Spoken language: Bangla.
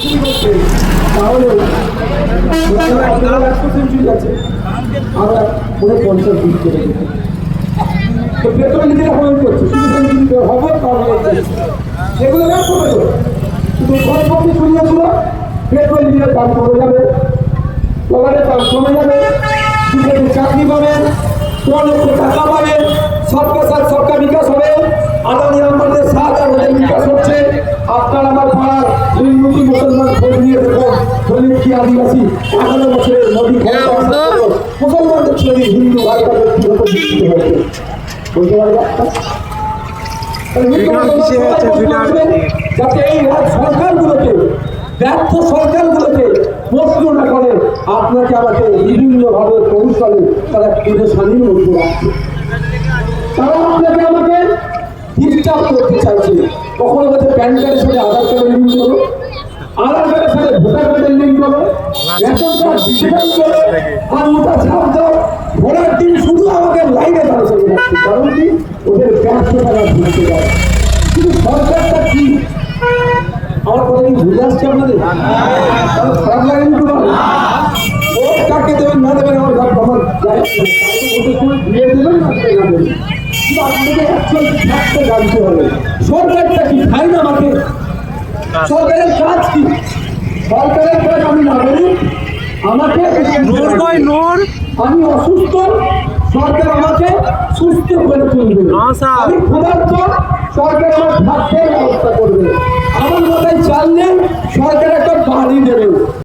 তাহলে সেঞ্চুরি আছে আমরা পুরো 50 দিন করে দিচ্ছি। তো পেট্রোল নিজেরা হয়ে করছে শুধু সেঞ্চুরি হবে তাহলে সেগুলো ব্যর্থ হয়ে যাবে। শুধু সরকারি শুনিয়েছিল পেট্রোল নিজের দাম কমে যাবে, ডলারের দাম কমে যাবে, যুবকের চাকরি পাবে, 100 লক্ষ টাকা পাবে, সবকা সাথ সবকা বিকাশ হবে। আদানি আম্বানিদের সাথ আর ওদের বিকাশ হচ্ছে। আপনার আমার পাড়ার হিন্দুকি মুসলমান খোঁজ নিয়ে দেখুন, দলিত কি আদিবাসী 11 বছরের মোদী মুসলমানদের ছেড়ে হিন্দু ভাইটা ব্যক্তিগত বিকৃত হয়েছে। বলতে পারবে যাতে এই সরকারগুলোকে ব্যর্থ সরকারগুলোকে প্রশ্ন না করে আপনাকে আমাকে বিভিন্নভাবে কৌশলে তারা পেরেশানির মধ্যে রাখছে। তারা আপনাকে আমাকে ডিস্টার্ব করতে চাইছে। কখনো বলছে প্যান কার্ডের সাথে আধার কার্ডের লিঙ্ক করো, আধার কার্ডের সাথে ভোটার কার্ডের লিঙ্ক করো, রেশন কার্ড ডিজিটাল করো, আর ওটা ছাপ দাও। ভোটার দিন শুধু আমাকে লাইনে দাঁড়িয়ে রাখছে। কারণ কি ওদের ব্যর্থ টাকা ভুলতে যায়। কিন্তু সরকারটা কি আমার কথা কি বুঝে আসছে আপনাদের? খারাপ লাগে কিন্তু ভোট কাকে দেবেন না দেবেন আমার দিয়ে দেবেন না দেবেন, কিন্তু আপনাকে অ্যাকচুয়াল ফ্যাক্টটা জানতে হবে। সরকারটা কি খাই না আমাকে? সরকারের কাজ কি? সরকারের কাজ আমি নাগরিক, আমাকে আমি অসুস্থ, সরকার আমাকে সুস্থ করে তুলবে। আমি ক্ষুধার্ত, সরকার আমার খাদ্যের ব্যবস্থা করবে। আমার মাথায় চাল নেই, সরকার একটা বাড়ি দেবে।